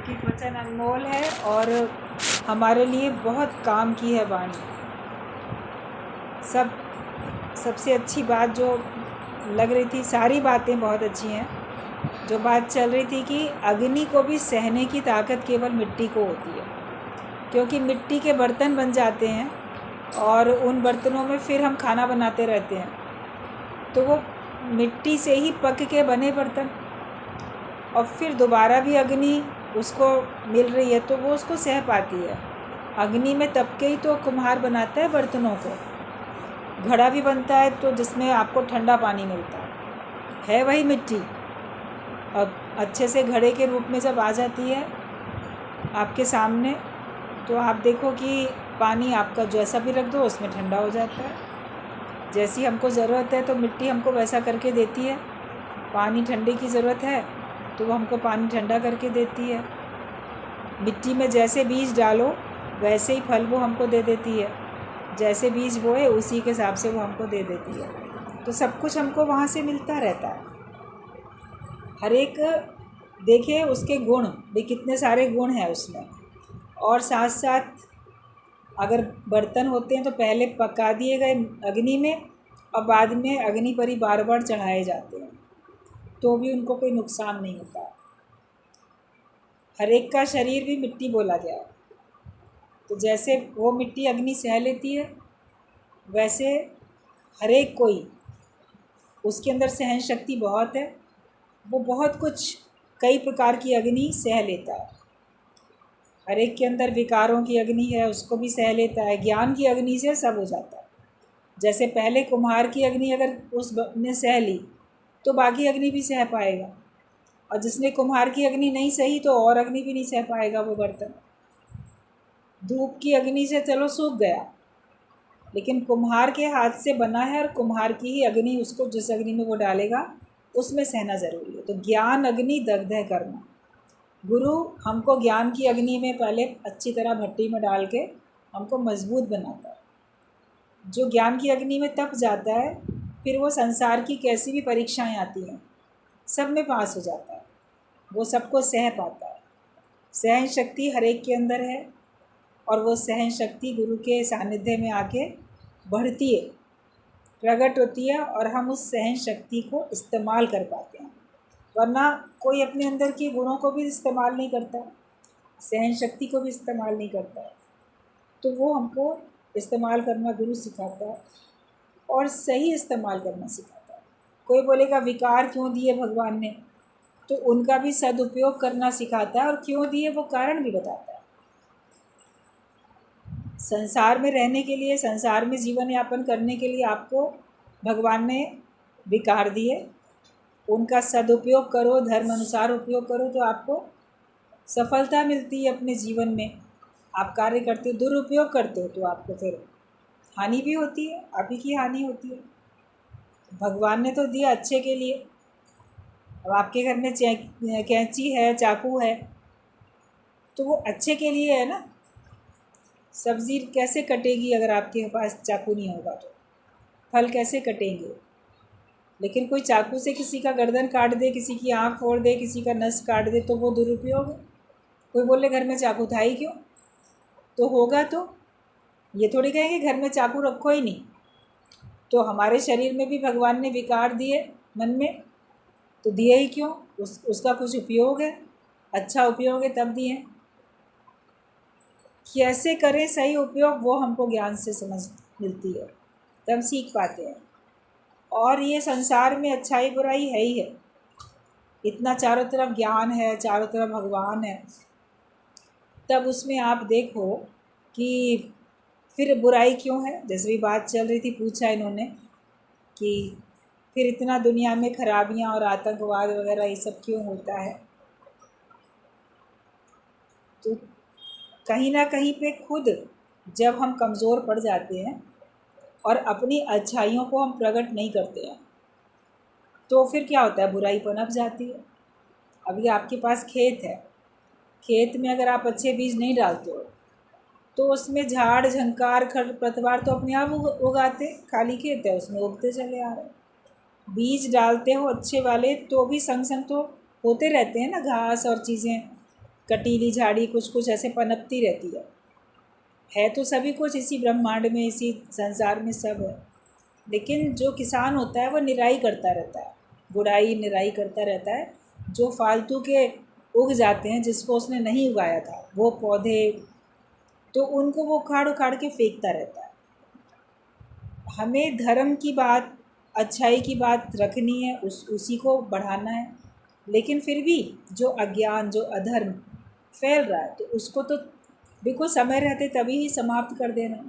की वचन अनमोल है और हमारे लिए बहुत काम की है वाणी। सबसे अच्छी बात जो लग रही थी, सारी बातें बहुत अच्छी हैं। जो बात चल रही थी कि अग्नि को भी सहने की ताकत केवल मिट्टी को होती है, क्योंकि मिट्टी के बर्तन बन जाते हैं और उन बर्तनों में फिर हम खाना बनाते रहते हैं, तो वो मिट्टी से ही पक के बने बर्तन, और फिर दोबारा भी अग्नि उसको मिल रही है तो वो उसको सह पाती है। अग्नि में तप के ही तो कुम्हार बनाता है बर्तनों को। घड़ा भी बनता है तो जिसमें आपको ठंडा पानी मिलता है वही मिट्टी। अब अच्छे से घड़े के रूप में जब आ जाती है आपके सामने, तो आप देखो कि पानी आपका जैसा भी रख दो उसमें ठंडा हो जाता है। जैसी हमको ज़रूरत है तो मिट्टी हमको वैसा करके देती है। पानी ठंडे की ज़रूरत है तो वो हमको पानी ठंडा करके देती है। मिट्टी में जैसे बीज डालो वैसे ही फल वो हमको दे देती है। जैसे बीज बोए उसी के हिसाब से वो हमको दे देती है। तो सब कुछ हमको वहाँ से मिलता रहता है। हर एक देखिए उसके गुण भी, कितने सारे गुण हैं उसमें। और साथ साथ अगर बर्तन होते हैं तो पहले पका दिए गए अग्नि में और बाद में अग्नि पर ही बार बार चढ़ाए जाते हैं, तो भी उनको कोई नुकसान नहीं होता। हर एक का शरीर भी मिट्टी बोला गया है, तो जैसे वो मिट्टी अग्नि सह लेती है वैसे हर एक कोई, उसके अंदर सहन शक्ति बहुत है। वो बहुत कुछ, कई प्रकार की अग्नि सह लेता है। हर एक के अंदर विकारों की अग्नि है, उसको भी सह लेता है। ज्ञान की अग्नि से सब हो जाता है। जैसे पहले कुम्हार की अग्नि अगर उसने सह ली तो बाकी अग्नि भी सह पाएगा, और जिसने कुम्हार की अग्नि नहीं सही तो और अग्नि भी नहीं सह पाएगा वो बर्तन। धूप की अग्नि से चलो सूख गया, लेकिन कुम्हार के हाथ से बना है और कुम्हार की ही अग्नि, उसको जिस अग्नि में वो डालेगा उसमें सहना ज़रूरी है। तो ज्ञान अग्नि दग्ध करना। गुरु हमको ज्ञान की अग्नि में पहले अच्छी तरह भट्टी में डाल के हमको मजबूत बनाता है। जो ज्ञान की अग्नि में तप जाता है फिर वो संसार की कैसी भी परीक्षाएं आती हैं सब में पास हो जाता है, वो सबको सह पाता है। सहन शक्ति हर एक के अंदर है और वो सहन शक्ति गुरु के सानिध्य में आके बढ़ती है, प्रकट होती है, और हम उस सहन शक्ति को इस्तेमाल कर पाते हैं। वरना कोई अपने अंदर के गुणों को भी इस्तेमाल नहीं करता, सहन शक्ति को भी इस्तेमाल नहीं करता है। तो वो हमको इस्तेमाल करना गुरु सिखाता है और सही इस्तेमाल करना सिखाता है। कोई बोलेगा विकार क्यों दिए भगवान ने, तो उनका भी सदुपयोग करना सिखाता है, और क्यों दिए वो कारण भी बताता है। संसार में रहने के लिए, संसार में जीवन यापन करने के लिए आपको भगवान ने विकार दिए। उनका सदुपयोग करो, धर्म अनुसार उपयोग करो तो आपको सफलता मिलती है अपने जीवन में। आप कार्य करते हो, दुरुपयोग करते हो तो आपको फिर हानि भी होती है, आप ही की हानि होती है। भगवान ने तो दिया अच्छे के लिए। अब आपके घर में कैंची है, चाकू है, तो वो अच्छे के लिए है ना। सब्ज़ी कैसे कटेगी अगर आपके पास चाकू नहीं होगा, तो फल कैसे कटेंगे। लेकिन कोई चाकू से किसी का गर्दन काट दे, किसी की आँख फोड़ दे, किसी का नस काट दे, तो वो दुरुपयोग है। कोई बोले घर में चाकू था ही क्यों, तो होगा तो ये थोड़ी कहेंगे घर में चाकू रखो ही नहीं। तो हमारे शरीर में भी भगवान ने विकार दिए मन में, तो दिए ही क्यों, उसका कुछ उपयोग है, अच्छा उपयोग है तब दिए। कैसे करें सही उपयोग वो हमको ज्ञान से समझ मिलती है, तब सीख पाते हैं। और ये संसार में अच्छाई बुराई है ही है, इतना चारों तरफ ज्ञान है, चारों तरफ भगवान है, तब उसमें आप देखो कि फिर बुराई क्यों है। जैसे भी बात चल रही थी, पूछा इन्होंने कि फिर इतना दुनिया में खराबियां और आतंकवाद वगैरह ये सब क्यों होता है। तो कहीं ना कहीं पे खुद जब हम कमज़ोर पड़ जाते हैं और अपनी अच्छाइयों को हम प्रकट नहीं करते हैं, तो फिर क्या होता है, बुराई पनप जाती है। अभी आपके पास खेत है, खेत में अगर आप अच्छे बीज नहीं डालते हो तो उसमें झाड़ झंकार खरपतवार तो अपने आप उगाते, खाली खेत है उसमें उगते चले आ रहे। बीज डालते हो अच्छे वाले तो भी संग संग तो होते रहते हैं ना घास और चीज़ें, कटीली झाड़ी कुछ कुछ ऐसे पनपती रहती है तो सभी कुछ इसी ब्रह्मांड में, इसी संसार में सब है। लेकिन जो किसान होता है वो निराई करता रहता है, गुड़ाई निराई करता रहता है। जो फालतू के उग जाते हैं, जिसको उसने नहीं उगाया था वो पौधे, तो उनको वो उखाड़ उखाड़ के फेंकता रहता है। हमें धर्म की बात, अच्छाई की बात रखनी है, उसी को बढ़ाना है। लेकिन फिर भी जो अज्ञान, जो अधर्म फैल रहा है, तो उसको तो बिल्कुल समय रहते तभी ही समाप्त कर देना।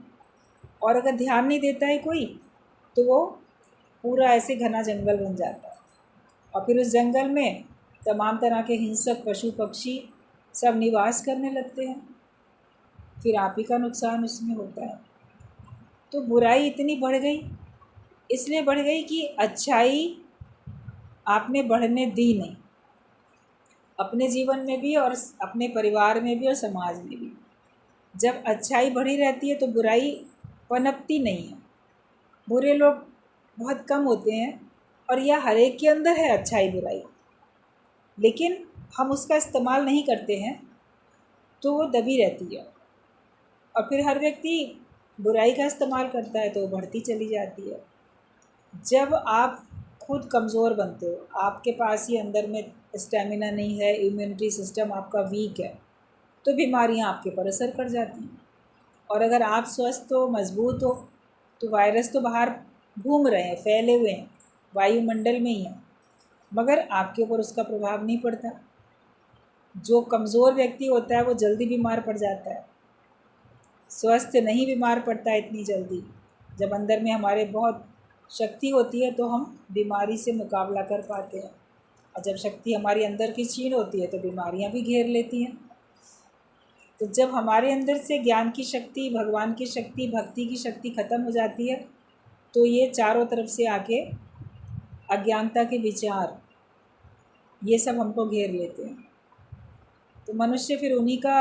और अगर ध्यान नहीं देता है कोई, तो वो पूरा ऐसे घना जंगल बन जाता है। और फिर उस जंगल में तमाम तरह के हिंसक पशु पक्षी सब निवास करने लगते हैं। फिर आप ही का नुकसान उसमें होता है। तो बुराई इतनी बढ़ गई, इसलिए बढ़ गई कि अच्छाई आपने बढ़ने दी नहीं, अपने जीवन में भी और अपने परिवार में भी और समाज में भी। जब अच्छाई बढ़ी रहती है तो बुराई पनपती नहीं है। बुरे लोग बहुत कम होते हैं, और यह हर एक के अंदर है अच्छाई बुराई, लेकिन हम उसका इस्तेमाल नहीं करते हैं तो वो दबी रहती है। और फिर हर व्यक्ति बुराई का इस्तेमाल करता है तो वो बढ़ती चली जाती है। जब आप खुद कमज़ोर बनते हो, आपके पास ही अंदर में स्टेमिना नहीं है, इम्यूनिटी सिस्टम आपका वीक है, तो बीमारियां आपके पर असर कर जाती हैं। और अगर आप स्वस्थ हो, मजबूत हो, तो वायरस तो बाहर घूम रहे हैं, फैले हुए हैं, वायुमंडल में ही हैं, मगर आपके ऊपर उसका प्रभाव नहीं पड़ता। जो कमज़ोर व्यक्ति होता है वो जल्दी बीमार पड़ जाता है, स्वस्थ नहीं बीमार पड़ता है इतनी जल्दी। जब अंदर में हमारे बहुत शक्ति होती है तो हम बीमारी से मुकाबला कर पाते हैं, और जब शक्ति हमारी अंदर की क्षीण होती है तो बीमारियां भी घेर लेती हैं। तो जब हमारे अंदर से ज्ञान की शक्ति, भगवान की शक्ति, भक्ति की शक्ति ख़त्म हो जाती है, तो ये चारों तरफ से आके अज्ञानता के विचार, ये सब हमको घेर लेते हैं। तो मनुष्य फिर उन्हीं का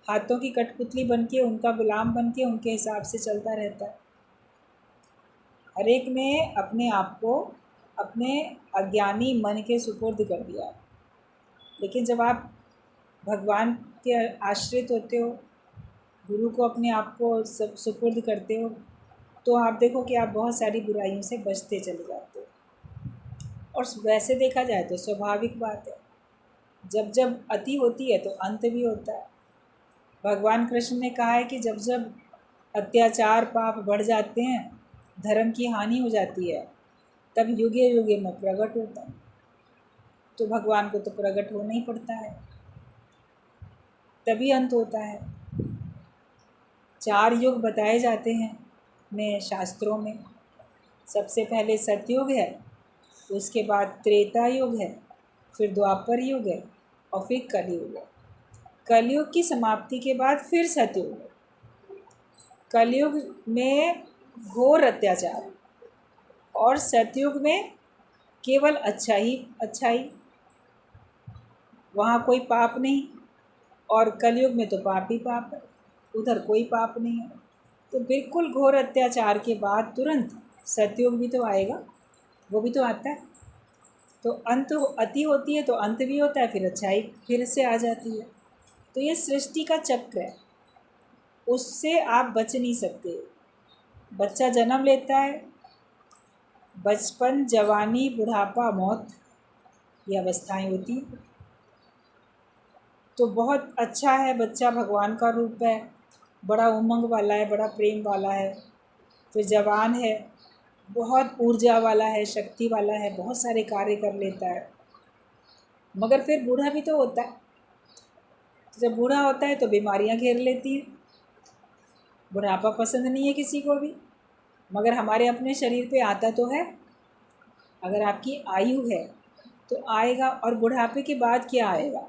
हाथों की कठपुतली बन के, उनका गुलाम बन के, उनके हिसाब से चलता रहता है। हर एक ने अपने आप को अपने अज्ञानी मन के सुपुर्द कर दिया। लेकिन जब आप भगवान के आश्रित होते हो, गुरु को अपने आप को सब सुपुर्द करते हो, तो आप देखो कि आप बहुत सारी बुराइयों से बचते चले जाते हो। और वैसे देखा जाए तो स्वाभाविक बात है, जब जब अति होती है तो अंत भी होता है। भगवान कृष्ण ने कहा है कि जब जब अत्याचार पाप बढ़ जाते हैं, धर्म की हानि हो जाती है, तब युगे युगे में प्रकट होता है। तो भगवान को तो प्रकट होना ही पड़ता है, तभी अंत होता है। 4 युग बताए जाते हैं अपने शास्त्रों में। सबसे पहले सतयुग है, उसके बाद त्रेता युग है, फिर द्वापर युग है, और फिर कलयुग है। कलयुग की समाप्ति के बाद फिर सतयुग है। कलयुग में घोर अत्याचार, और सतयुग में केवल अच्छाई, वहाँ कोई पाप नहीं। और कलयुग में तो पाप ही पाप है, उधर कोई पाप नहीं है। तो बिल्कुल घोर अत्याचार के बाद तुरंत सतयुग भी तो आएगा, वो भी तो आता है। तो अंत अति होती है तो अंत भी होता है, फिर अच्छाई फिर से आ जाती है। तो ये सृष्टि का चक्र है, उससे आप बच नहीं सकते। बच्चा जन्म लेता है, बचपन, जवानी, बुढ़ापा, मौत, ये अवस्थाएं होती हैं। तो बहुत अच्छा है, बच्चा भगवान का रूप है, बड़ा उमंग वाला है, बड़ा प्रेम वाला है। फिर जवान है, बहुत ऊर्जा वाला है, शक्ति वाला है, बहुत सारे कार्य कर लेता है। मगर फिर बूढ़ा भी तो होता है। तो जब बूढ़ा होता है तो बीमारियां घेर लेती हैं। बुढ़ापा पसंद नहीं है किसी को भी, मगर हमारे अपने शरीर पे आता तो है। अगर आपकी आयु है तो आएगा, और बुढ़ापे के बाद क्या आएगा?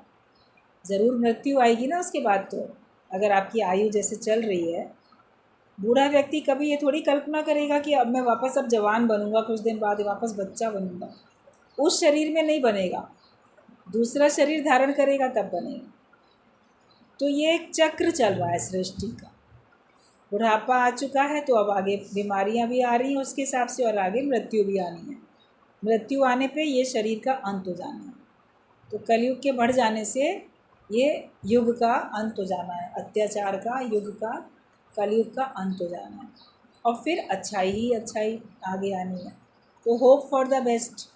ज़रूर मृत्यु आएगी ना उसके बाद। तो अगर आपकी आयु जैसे चल रही है, बूढ़ा व्यक्ति कभी ये थोड़ी कल्पना करेगा कि अब मैं वापस अब जवान बनूंगा, कुछ दिन बाद वापस बच्चा बनूंगा। उस शरीर में नहीं बनेगा, दूसरा शरीर धारण करेगा तब बनेगा। तो ये एक चक्र चल रहा है सृष्टि का। बुढ़ापा आ चुका है तो अब आगे बीमारियां भी आ रही हैं उसके हिसाब से, और आगे मृत्यु भी आनी है। मृत्यु आने पे ये शरीर का अंत हो जाना है। तो कलयुग के बढ़ जाने से ये युग का अंत हो जाना है, अत्याचार का युग का, कलयुग का अंत हो जाना है और फिर अच्छाई ही अच्छाई आगे आनी है। तो होप फॉर द बेस्ट।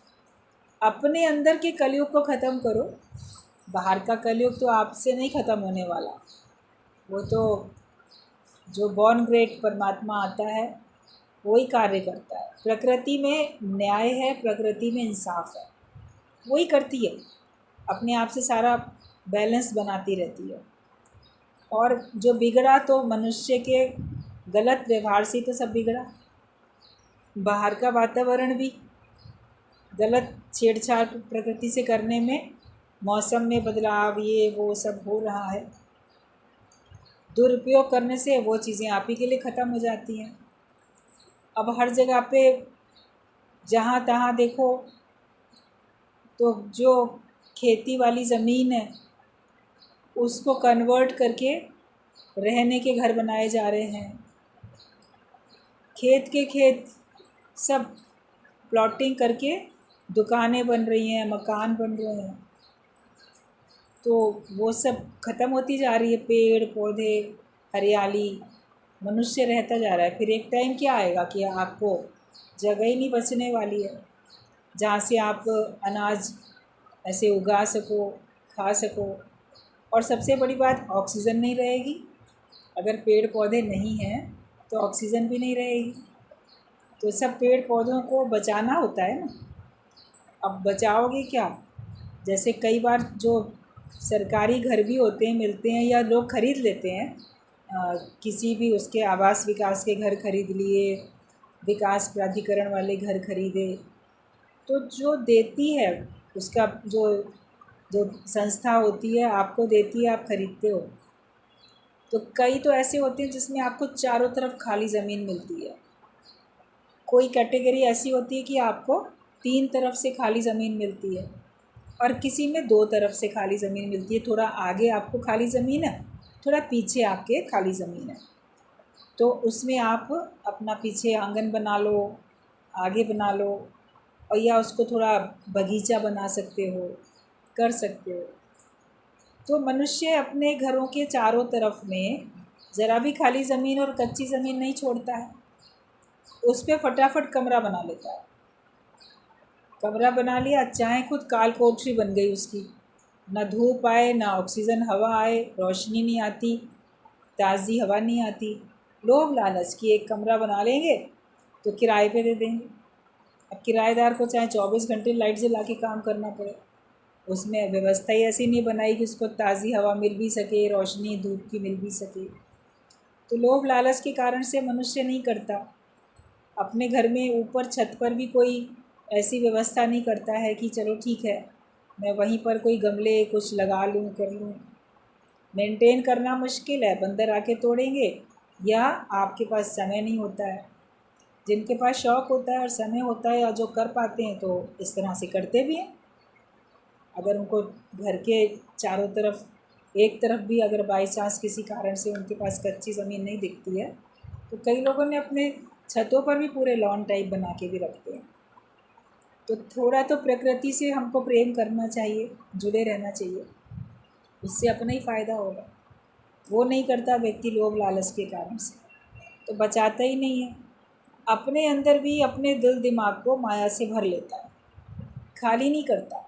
अपने अंदर के कलयुग को ख़त्म करो, बाहर का कलयुग तो आपसे नहीं ख़त्म होने वाला। वो तो जो बॉर्न ग्रेट परमात्मा आता है वही कार्य करता है। प्रकृति में न्याय है, प्रकृति में इंसाफ है, वही करती है, अपने आप से सारा बैलेंस बनाती रहती है। और जो बिगड़ा तो मनुष्य के गलत व्यवहार से तो सब बिगड़ा, बाहर का वातावरण भी गलत छेड़छाड़ प्रकृति से करने में, मौसम में बदलाव, ये वो सब हो रहा है, दुरुपयोग करने से वो चीज़ें आप ही के लिए ख़त्म हो जाती हैं। अब हर जगह पे जहाँ तहाँ देखो तो जो खेती वाली ज़मीन है उसको कन्वर्ट करके रहने के घर बनाए जा रहे हैं। खेत के खेत सब प्लॉटिंग करके दुकानें बन रही हैं, मकान बन रहे हैं, तो वो सब ख़त्म होती जा रही है। पेड़ पौधे, हरियाली, मनुष्य रहता जा रहा है। फिर एक टाइम क्या आएगा कि आपको जगह ही नहीं बचने वाली है जहाँ से आप अनाज ऐसे उगा सको, खा सको। और सबसे बड़ी बात, ऑक्सीजन नहीं रहेगी। अगर पेड़ पौधे नहीं हैं तो ऑक्सीजन भी नहीं रहेगी। तो सब पेड़ पौधों को बचाना होता है ना। अब बचाओगे क्या? जैसे कई बार जो सरकारी घर भी होते हैं, मिलते हैं या लोग ख़रीद लेते हैं, किसी भी उसके आवास विकास के घर खरीद लिए, विकास प्राधिकरण वाले घर खरीदे, तो जो देती है उसका जो जो संस्था होती है आपको देती है, आप खरीदते हो। तो कई तो ऐसे होते हैं जिसमें आपको चारों तरफ खाली ज़मीन मिलती है। कोई कैटेगरी ऐसी होती है कि आपको 3 तरफ से खाली ज़मीन मिलती है और किसी में 2 तरफ से खाली ज़मीन मिलती है। थोड़ा आगे आपको खाली ज़मीन है, थोड़ा पीछे आपके खाली ज़मीन है, तो उसमें आप अपना पीछे आंगन बना लो, आगे बना लो, और या उसको थोड़ा बगीचा बना सकते हो, कर सकते हो। तो मनुष्य अपने घरों के चारों तरफ में ज़रा भी खाली ज़मीन और कच्ची ज़मीन नहीं छोड़ता है, उस पर फटाफट कमरा बना लेता है। कमरा बना लिया, चाहे खुद काल कोठरी बन गई उसकी, ना धूप आए, ना ऑक्सीजन हवा आए, रोशनी नहीं आती, ताज़ी हवा नहीं आती। लोभ लालच कि एक कमरा बना लेंगे तो किराए पे दे देंगे। अब किराएदार को चाहे 24 घंटे लाइट जला के काम करना पड़े, उसमें व्यवस्था ही ऐसी नहीं बनाई कि उसको ताज़ी हवा मिल भी सके, रोशनी धूप की मिल भी सके। तो लोभ लालच के कारण से मनुष्य नहीं करता। अपने घर में ऊपर छत पर भी कोई ऐसी व्यवस्था नहीं करता है कि चलो ठीक है मैं वहीं पर कोई गमले कुछ लगा लूँ, कर लूँ। मेंटेन करना मुश्किल है, बंदर आके तोड़ेंगे, या आपके पास समय नहीं होता है। जिनके पास शौक़ होता है और समय होता है या जो कर पाते हैं तो इस तरह से करते भी हैं। अगर उनको घर के चारों तरफ, एक तरफ भी अगर बाई चांस किसी कारण से उनके पास कच्ची ज़मीन नहीं दिखती है तो कई लोगों ने अपने छतों पर भी पूरे लॉन टाइप बना के भी रखते हैं। तो थोड़ा तो प्रकृति से हमको प्रेम करना चाहिए, जुड़े रहना चाहिए, उससे अपना ही फ़ायदा होगा। वो नहीं करता व्यक्ति लोभ लालच के कारण से, तो बचाता ही नहीं है। अपने अंदर भी अपने दिल दिमाग को माया से भर लेता है, खाली नहीं करता,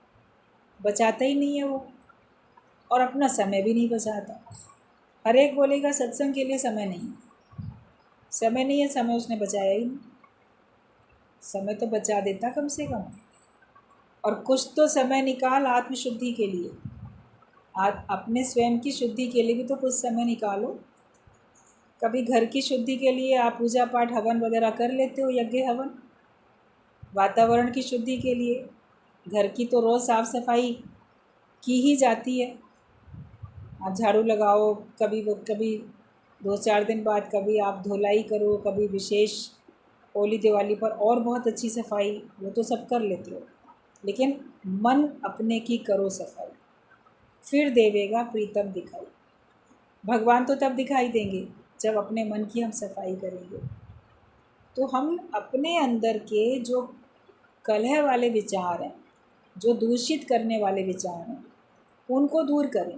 बचाता ही नहीं है वो, और अपना समय भी नहीं बचाता। हर एक बोलेगा सत्संग के लिए समय नहीं, समय नहीं है, समय उसने बचाया ही नहीं। समय तो बचा देता कम से कम, और कुछ तो समय निकाल आत्मशुद्धि के लिए, अपने स्वयं की शुद्धि के लिए भी तो कुछ समय निकालो। कभी घर की शुद्धि के लिए आप पूजा पाठ हवन वगैरह कर लेते हो, यज्ञ हवन। वातावरण की शुद्धि के लिए घर की तो रोज़ साफ़ सफाई की ही जाती है। आप झाड़ू लगाओ, कभी 2-4 दिन बाद कभी आप धुलाई करो, कभी विशेष होली दिवाली पर और बहुत अच्छी सफाई, वो तो सब कर लेते हो। लेकिन मन अपने की करो सफाई, फिर देवेगा प्रीतम दिखाई। भगवान तो तब दिखाई देंगे जब अपने मन की हम सफाई करेंगे। तो हम अपने अंदर के जो कलह वाले विचार हैं, जो दूषित करने वाले विचार हैं, उनको दूर करें।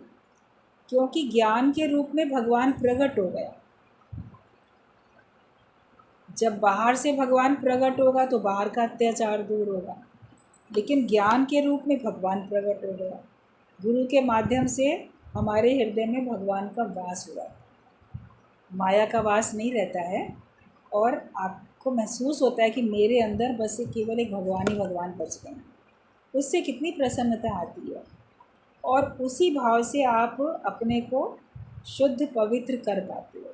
क्योंकि ज्ञान के रूप में भगवान प्रकट हो गया। जब बाहर से भगवान प्रकट होगा तो बाहर का अत्याचार दूर होगा, लेकिन ज्ञान के रूप में भगवान प्रकट हो गया। गुरु के माध्यम से हमारे हृदय में भगवान का वास हुआ, माया का वास नहीं रहता है, और आपको महसूस होता है कि मेरे अंदर बस केवल एक भगवान ही भगवान बच गए हैं। उससे कितनी प्रसन्नता आती है, और उसी भाव से आप अपने को शुद्ध पवित्र कर पाते हो।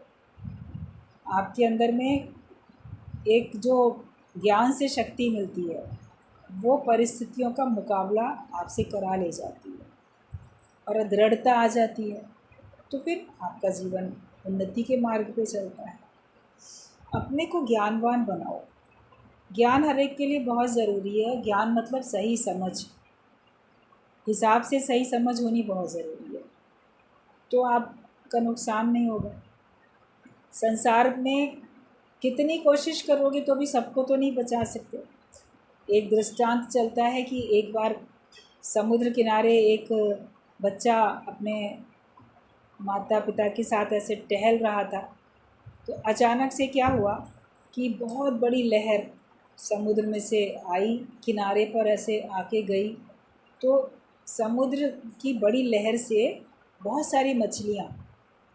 आपके अंदर में एक जो ज्ञान से शक्ति मिलती है, वो परिस्थितियों का मुकाबला आपसे करा ले जाती है, और दृढ़ता आ जाती है, तो फिर आपका जीवन उन्नति के मार्ग पे चलता है। अपने को ज्ञानवान बनाओ। ज्ञान हर एक के लिए बहुत ज़रूरी है। ज्ञान मतलब सही समझ, हिसाब से सही समझ होनी बहुत ज़रूरी है, तो आपका नुकसान नहीं होगा। संसार में कितनी कोशिश करोगे तो भी सबको तो नहीं बचा सकते। एक दृष्टांत चलता है कि एक बार समुद्र किनारे एक बच्चा अपने माता पिता के साथ ऐसे टहल रहा था, तो अचानक से क्या हुआ कि बहुत बड़ी लहर समुद्र में से आई, किनारे पर ऐसे आके गई। तो समुद्र की बड़ी लहर से बहुत सारी मछलियाँ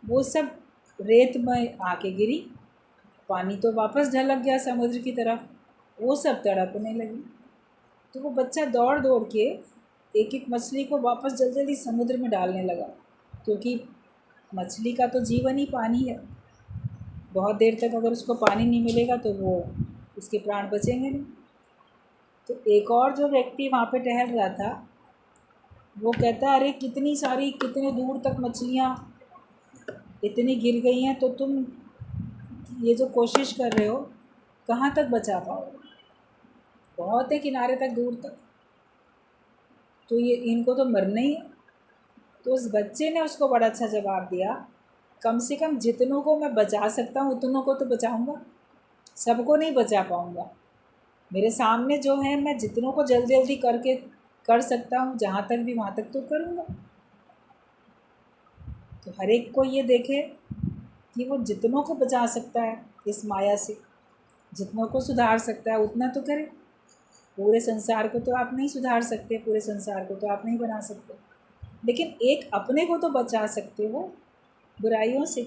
वो सब रेत में आके गिरी, पानी तो वापस ढलक गया समुद्र की तरफ, वो सब तड़पने लगी। तो वो बच्चा दौड़ दौड़ के एक एक मछली को वापस जल्दी जल्दी समुद्र में डालने लगा, क्योंकि मछली का तो जीवन ही पानी है। बहुत देर तक अगर उसको पानी नहीं मिलेगा तो वो उसके प्राण बचेंगे नहीं। तो एक और जो व्यक्ति वहाँ पे टहल रहा था, वो कहता, अरे कितनी सारी, कितने दूर तक मछलियाँ इतनी गिर गई हैं, तो तुम ये जो कोशिश कर रहे हो कहाँ तक बचा पाओगे? बहुत है किनारे तक, दूर तक, तो ये इनको तो मरना ही है। तो उस बच्चे ने उसको बड़ा अच्छा जवाब दिया, कम से कम जितनों को मैं बचा सकता हूँ उतनों को तो बचाऊँगा, सबको नहीं बचा पाऊँगा। मेरे सामने जो है, मैं जितनों को जल्दी जल्दी करके कर सकता हूँ, जहाँ तक भी वहाँ तक तो करूँगा। तो हर एक को ये देखे कि वो जितनों को बचा सकता है इस माया से, जितनों को सुधार सकता है उतना तो करे। पूरे संसार को तो आप नहीं सुधार सकते, पूरे संसार को तो आप नहीं बना सकते, लेकिन एक अपने को तो बचा सकते हो बुराइयों से,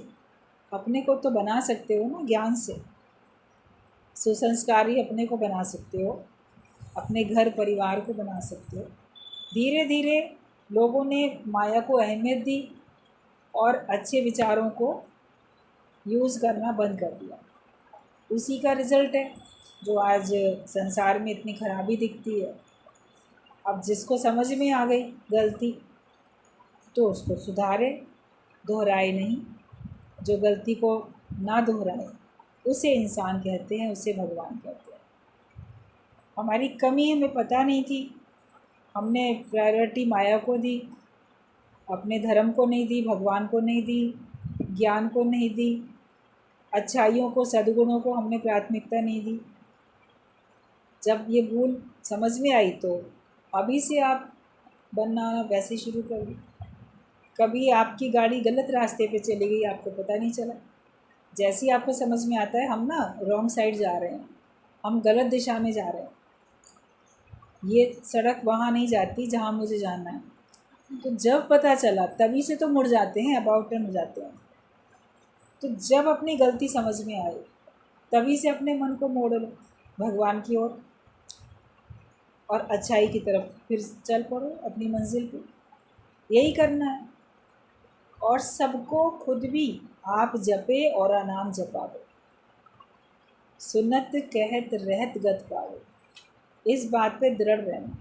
अपने को तो बना सकते हो ना ज्ञान से। सुसंस्कारी अपने को बना सकते हो, अपने घर परिवार को बना सकते हो। धीरे धीरे लोगों ने माया को अहमियत दी और अच्छे विचारों को यूज़ करना बंद कर दिया। उसी का रिज़ल्ट है जो आज संसार में इतनी खराबी दिखती है। अब जिसको समझ में आ गई गलती तो उसको सुधारे, दोहराए नहीं। जो गलती को ना दोहराए उसे इंसान कहते हैं, उसे भगवान कहते हैं। हमारी कमी हमें पता नहीं थी, हमने प्रायोरिटी माया को दी, अपने धर्म को नहीं दी, भगवान को नहीं दी, ज्ञान को नहीं दी, अच्छाइयों को, सद्गुणों को हमने प्राथमिकता नहीं दी। जब ये भूल समझ में आई तो अभी से आप बनना वैसे शुरू कर दी। कभी आपकी गाड़ी गलत रास्ते पे चली गई, आपको पता नहीं चला। जैसे ही आपको समझ में आता है हम ना रॉन्ग साइड जा रहे हैं, हम गलत दिशा में जा रहे हैं, ये सड़क वहाँ नहीं जाती जहाँ मुझे जाना है, तो जब पता चला तभी से तो मुड़ जाते हैं, अबाउट टर्न हो जाते हैं। तो जब अपनी गलती समझ में आई तभी से अपने मन को मोड़ लो भगवान की ओर और अच्छाई की तरफ फिर चल पड़ो अपनी मंजिल पे। यही करना है। और सबको खुद भी आप जपे और नाम जपावे, सुनत कहत रहत गत पावे। इस बात पे दृढ़ रहना।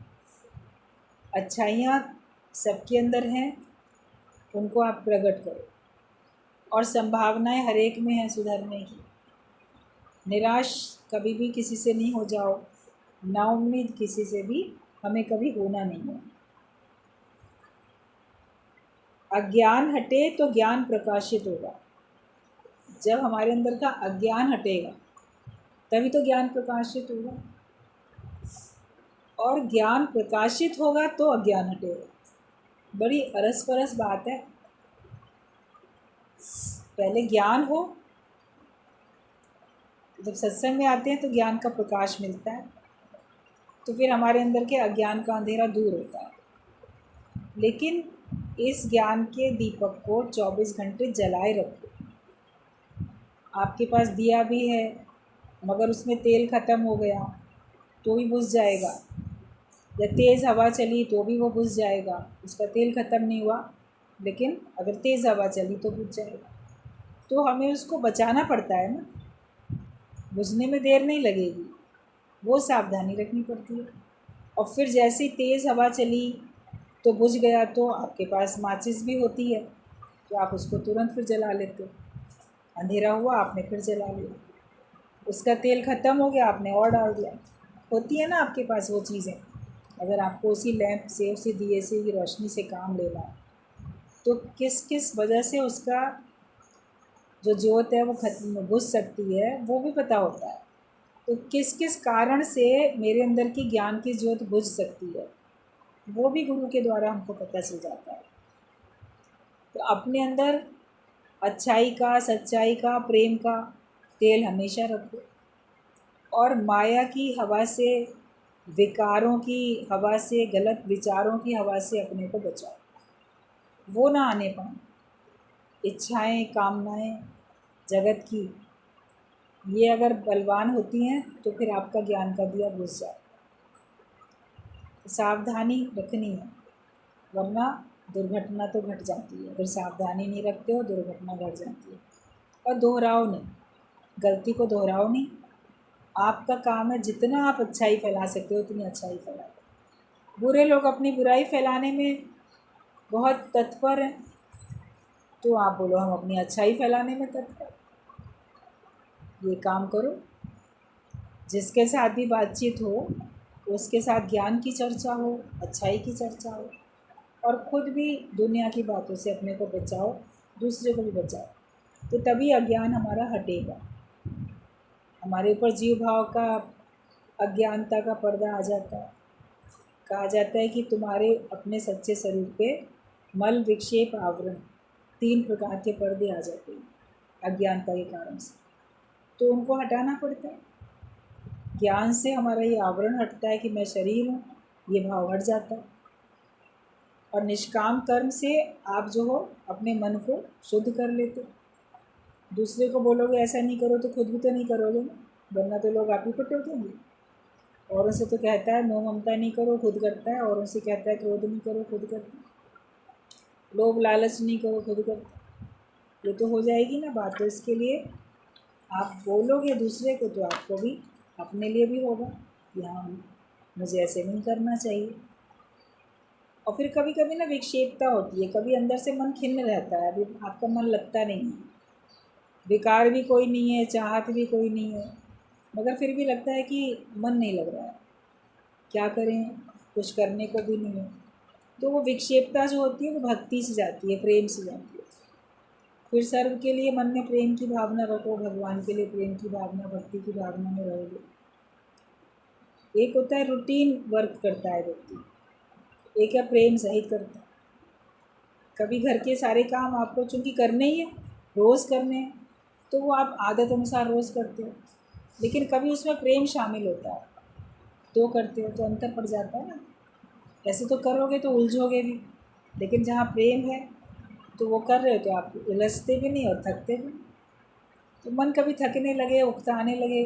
अच्छाइयाँ सबके अंदर हैं, उनको आप प्रकट करो, और संभावनाएं हर एक में हैं सुधरने की। निराश कभी भी किसी से नहीं हो जाओ, नाउम्मीद किसी से भी हमें कभी होना नहीं है। अज्ञान हटे तो ज्ञान प्रकाशित होगा। जब हमारे अंदर का अज्ञान हटेगा तभी तो ज्ञान प्रकाशित होगा, और ज्ञान प्रकाशित होगा तो अज्ञान हटेगा। बड़ी अरस परस बात है। पहले ज्ञान हो, जब सत्संग में आते हैं तो ज्ञान का प्रकाश मिलता है, तो फिर हमारे अंदर के अज्ञान का अंधेरा दूर होता है। लेकिन इस ज्ञान के दीपक को 24 घंटे जलाए रखो। आपके पास दिया भी है, मगर उसमें तेल ख़त्म हो गया तो भी बुझ जाएगा, या तेज़ हवा चली तो भी वो बुझ जाएगा, उसका तेल ख़त्म नहीं हुआ। लेकिन अगर तेज़ हवा चली तो बुझ जाएगा। तो हमें उसको बचाना पड़ता है ना, बुझने में देर नहीं लगेगी, वो सावधानी रखनी पड़ती है। और फिर जैसे ही तेज़ हवा चली तो बुझ गया, तो आपके पास माचिस भी होती है, तो आप उसको तुरंत फिर जला लेते हो। अंधेरा हुआ, आपने फिर जला लिया, उसका तेल ख़त्म हो गया, आपने और डाल दिया। होती है ना आपके पास वो चीज़ें। अगर आपको उसी लैंप से, उसी दिए से, की रोशनी से काम लेना है, तो किस किस वजह से उसका जो ज्योत है वो खत्म बुझ सकती है, वो भी पता होता है। तो किस किस कारण से मेरे अंदर की ज्ञान की ज्योत बुझ सकती है, वो भी गुरु के द्वारा हमको पता चल जाता है। तो अपने अंदर अच्छाई का, सच्चाई का, प्रेम का तेल हमेशा रखो, और माया की हवा से, विकारों की हवा से, गलत विचारों की हवा से अपने को बचाओ, वो ना आने पाए। इच्छाएं, कामनाएं जगत की, ये अगर बलवान होती हैं तो फिर आपका ज्ञान का दिया बुझ जाए। सावधानी रखनी है, वरना दुर्घटना तो घट जाती है। अगर सावधानी नहीं रखते हो, दुर्घटना घट जाती है। और दोहराओ नहीं, गलती को दोहराओ नहीं। आपका काम है जितना आप अच्छाई फैला सकते हो उतनी अच्छाई फैलाओ। बुरे लोग अपनी बुराई फैलाने में बहुत तत्पर हैं, तो आप बोलो हम अपनी अच्छाई फैलाने में तत्पर। ये काम करो, जिसके साथ भी बातचीत हो उसके साथ ज्ञान की चर्चा हो, अच्छाई की चर्चा हो, और ख़ुद भी दुनिया की बातों से अपने को बचाओ, दूसरे को भी बचाओ। तो तभी अज्ञान हमारा हटेगा। हमारे ऊपर जीव भाव का, अज्ञानता का पर्दा आ जाता है। कहा जाता है कि तुम्हारे अपने सच्चे स्वरूप पे मल, विक्षेप, आवरण, 3 प्रकार के पर्दे आ जाते हैं अज्ञानता के कारण से, तो उनको हटाना पड़ता है। ज्ञान से हमारा ये आवरण हटता है कि मैं शरीर हूँ, ये भाव हट जाता है। और निष्काम कर्म से आप जो हो अपने मन को शुद्ध कर लेते हो। दूसरे को बोलोगे ऐसा नहीं करो तो खुद भी तो नहीं करोगे ना, वरना तो लोग आप ही को टोकेंगे। औरों से तो कहता है मोह ममता नहीं करो, खुद करता है। औरों से कहता है क्रोध नहीं करो, खुद करता है। लोभ लालच नहीं करो, खुद करता है। ये तो हो जाएगी ना बात। तो इसके लिए आप बोलोगे दूसरे को तो आपको भी, अपने लिए भी होगा कि हाँ मुझे ऐसे नहीं करना चाहिए। और फिर कभी कभी ना विक्षेपता होती है, कभी अंदर से मन खिन्न रहता है, अभी आपका मन लगता नहीं है, विकार भी कोई नहीं है, चाहत भी कोई नहीं है, मगर फिर भी लगता है कि मन नहीं लग रहा है, क्या करें, कुछ करने को भी नहीं है। तो वो विक्षेपता जो होती है वो भक्ति से जाती है, प्रेम से जाती है। फिर सर्व के लिए मन में प्रेम की भावना रखो, भगवान के लिए प्रेम की भावना, भक्ति की भावना में रहोगे। एक होता है रूटीन वर्क करता है व्यक्ति, एक है प्रेम सहित करता है। कभी घर के सारे काम आपको चूँकि करने ही है, रोज़ करने हैं, तो वो आप आदत अनुसार रोज़ करते हो। लेकिन कभी उसमें प्रेम शामिल होता है तो करते हो, तो अंतर पड़ जाता है ना। ऐसे तो करोगे तो उलझोगे भी, लेकिन जहाँ प्रेम है तो वो कर रहे हो तो आप उलझते भी नहीं और थकते भी नहीं। तो मन कभी थकने लगे, उकताने लगे,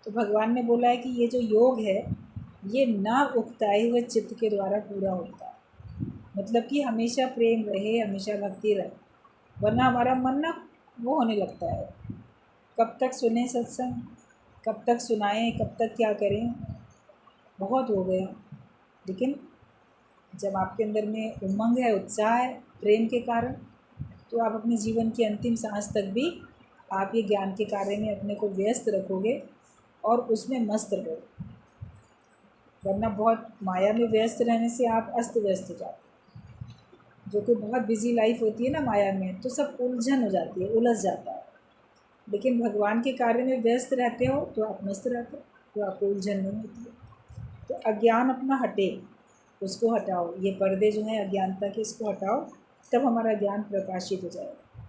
तो भगवान ने बोला है कि ये जो योग है ये ना उकताए हुए चित्त के द्वारा पूरा होता है। मतलब कि हमेशा प्रेम रहे, हमेशा भक्ति रहे, वरना हमारा मन ना वो होने लगता है। कब तक सुने सत्संग, कब तक सुनाएं, कब तक क्या करें, बहुत हो गया। लेकिन जब आपके अंदर में उमंग है, उत्साह है प्रेम के कारण, तो आप अपने जीवन की अंतिम सांस तक भी आप ये ज्ञान के कार्य में अपने को व्यस्त रखोगे और उसमें मस्त रहोगे। वरना बहुत माया में व्यस्त रहने से आप अस्त व्यस्त हो जाते हो। जो कि बहुत बिजी लाइफ होती है ना माया में, तो सब उलझन हो जाती है, उलझ जाता है। लेकिन भगवान के कार्य में व्यस्त रहते हो तो आप मस्त रहते हो, तो आपको उलझन नहीं होती है। तो अज्ञान अपना हटे, उसको हटाओ, ये पर्दे जो हैं अज्ञानता के, इसको हटाओ, तब हमारा ज्ञान प्रकाशित हो जाएगा।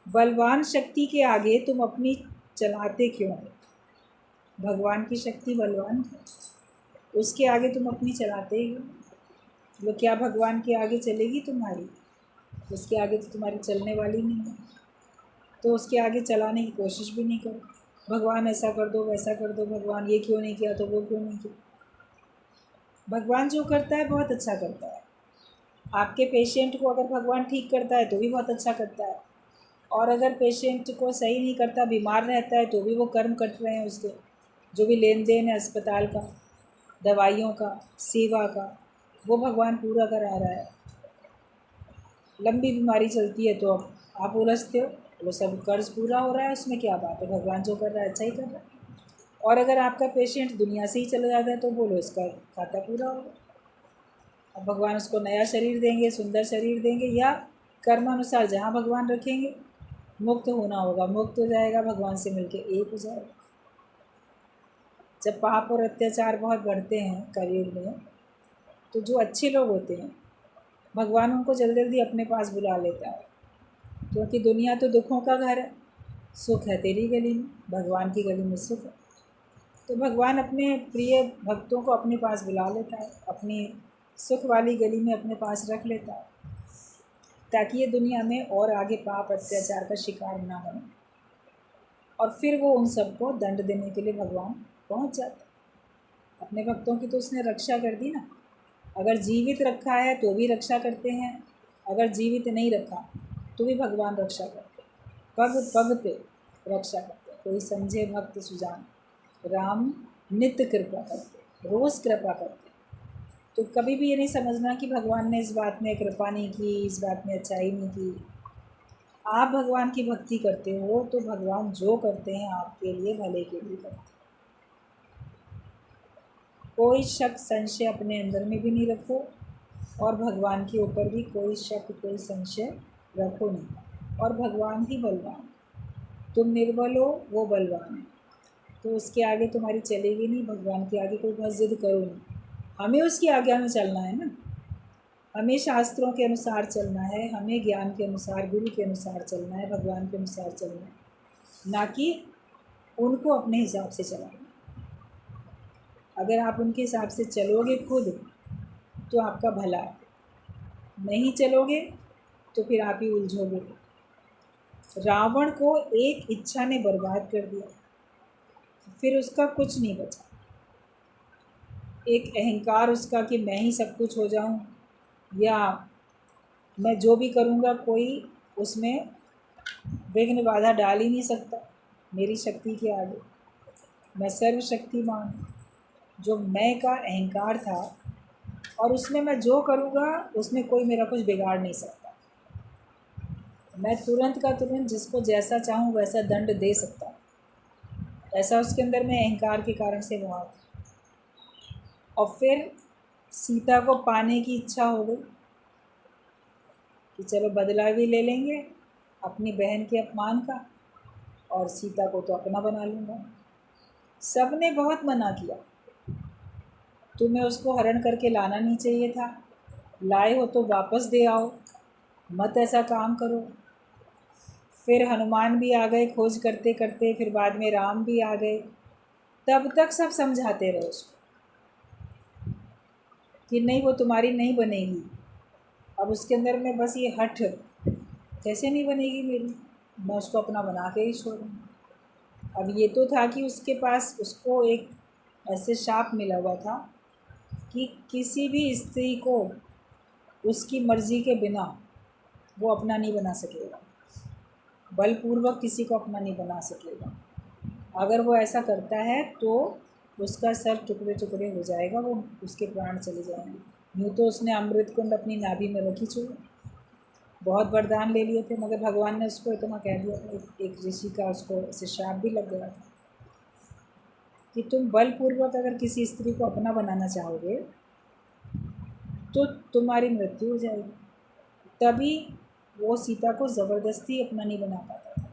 बलवान शक्ति के आगे तुम अपनी चलाते क्यों हो? भगवान की शक्ति बलवान है, उसके आगे तुम अपनी चलाते ही हो। वो क्या भगवान के आगे चलेगी तुम्हारी? उसके आगे तो तुम्हारी चलने वाली नहीं है, तो उसके आगे चलाने की कोशिश भी नहीं करो। भगवान ऐसा कर दो, वैसा कर दो, भगवान ये क्यों नहीं किया तो वो क्यों नहीं किया। भगवान जो करता है बहुत अच्छा करता है। आपके पेशेंट को अगर भगवान ठीक करता है तो भी बहुत अच्छा करता है, और अगर पेशेंट को सही नहीं करता, बीमार रहता है, तो भी वो कर्म कट रहे हैं उसके। जो भी लेन देन है अस्पताल का, दवाइयों का, सेवा का, वो भगवान पूरा करा रहा है। लंबी बीमारी चलती है तो आप उलझते हो, वो सब कर्ज पूरा हो रहा है, उसमें क्या बात है? भगवान जो कर रहा है अच्छा ही कर रहा है। और अगर आपका पेशेंट दुनिया से ही चला जाता है तो बोलो इसका खाता पूरा होगा। अब भगवान उसको नया शरीर देंगे, सुंदर शरीर देंगे, या कर्मानुसार जहाँ भगवान रखेंगे मुक्त होना होगा, मुक्त हो जाएगा, भगवान से मिलके एक हो जाएगा। जब पाप और अत्याचार बहुत बढ़ते हैं कलयुग में, तो जो अच्छे लोग होते हैं भगवान उनको जल्दी जल्दी अपने पास बुला लेता है, क्योंकि दुनिया तो दुखों का घर है। सुख है तेरी गली में, भगवान की गली में सुख है। तो भगवान अपने प्रिय भक्तों को अपने पास बुला लेता है, अपनी सुख वाली गली में अपने पास रख लेता है, ताकि ये दुनिया में और आगे पाप अत्याचार का शिकार ना बने। और फिर वो उन सबको दंड देने के लिए भगवान पहुंच जाता है। अपने भक्तों की तो उसने रक्षा कर दी ना। अगर जीवित रखा है तो भी रक्षा करते हैं, अगर जीवित नहीं रखा तो भी भगवान रक्षा करते, पग पग पे रक्षा करते। कोई समझे भक्त सुजान, राम नित्य कृपा करते, रोज़ कृपा करते। तो कभी भी ये नहीं समझना कि भगवान ने इस बात में कृपा नहीं की, इस बात में अच्छाई नहीं की। आप भगवान की भक्ति करते हो तो भगवान जो करते हैं आपके लिए भले के लिए करते हैं। कोई शक संशय अपने अंदर में भी नहीं रखो, और भगवान के ऊपर भी कोई शक कोई संशय रखो नहीं। और भगवान ही बलवान, तुम निर्बल हो, वो बलवान है, तो उसके आगे तुम्हारी चलेगी नहीं। भगवान के आगे कोई बहुत ज़िद करो नहीं। हमें उसकी आज्ञा में चलना है ना, हमें शास्त्रों के अनुसार चलना है, हमें ज्ञान के अनुसार, गुरु के अनुसार चलना है, भगवान के अनुसार चलना है, ना कि उनको अपने हिसाब से चलाना। अगर आप उनके हिसाब से चलोगे खुद तो आपका भला है, नहीं चलोगे तो फिर आप ही उलझोगे। रावण को एक इच्छा ने बर्बाद कर दिया, फिर उसका कुछ नहीं बचा। एक अहंकार उसका कि मैं ही सब कुछ हो जाऊं, या मैं जो भी करूंगा कोई उसमें विघ्न बाधा डाल ही नहीं सकता मेरी शक्ति के आगे, मैं सर्वशक्तिमान। जो मैं का अहंकार था, और उसमें मैं जो करूँगा उसमें कोई मेरा कुछ बिगाड़ नहीं सकता। मैं तुरंत का तुरंत जिसको जैसा चाहूँ वैसा दंड दे सकता हूँ, ऐसा उसके अंदर में अहंकार के कारण से हुआ था। और फिर सीता को पाने की इच्छा हो गई कि चलो बदला भी ले लेंगे अपनी बहन के अपमान का, और सीता को तो अपना बना लूँगा। सब ने बहुत मना किया, तुम्हें उसको हरण करके लाना नहीं चाहिए था, लाए हो तो वापस दे आओ, मत ऐसा काम करो। फिर हनुमान भी आ गए खोज करते करते, फिर बाद में राम भी आ गए। तब तक सब समझाते रहे उसको कि नहीं वो तुम्हारी नहीं बनेगी। अब उसके अंदर में बस ये हठ, कैसे नहीं बनेगी मेरी, मैं उसको अपना बना के ही छोड़ूंगा। अब ये तो था कि उसके पास उसको एक ऐसे शाप मिला हुआ था कि किसी भी स्त्री को उसकी मर्ज़ी के बिना वो अपना नहीं बना सकेगा, बलपूर्वक किसी को अपना नहीं बना सकेगा। अगर वो ऐसा करता है तो उसका सर टुकड़े टुकड़े हो जाएगा, वो उसके प्राण चले जाएंगे। यूँ तो उसने अमृत कुंड अपनी नाभि में रखी छोड़, बहुत वरदान ले लिए थे, मगर भगवान ने उसको इतना कह दिया था, एक ऋषि का उसको ऐसे शाप भी लग गया था कि तुम बलपूर्वक अगर किसी स्त्री को अपना बनाना चाहोगे तो तुम्हारी मृत्यु हो जाएगी। तभी वो सीता को ज़बरदस्ती अपना नहीं बना पाता था,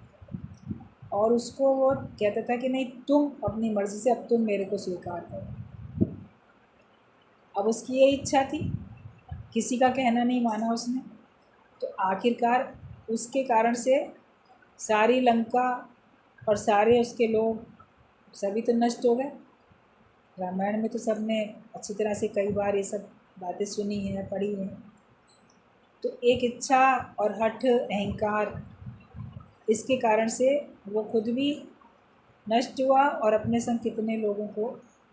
और उसको वो कहता था कि नहीं तुम अपनी मर्ज़ी से, अब तुम मेरे को स्वीकार करो। अब उसकी ये इच्छा थी, किसी का कहना नहीं माना उसने, तो आखिरकार उसके कारण से सारी लंका और सारे उसके लोग सभी तो नष्ट हो गए। रामायण में तो सबने अच्छी तरह से कई बार ये सब बातें सुनी हैं, पढ़ी हैं। तो एक इच्छा और हठ, अहंकार, इसके कारण से वो खुद भी नष्ट हुआ और अपने संग कितने लोगों को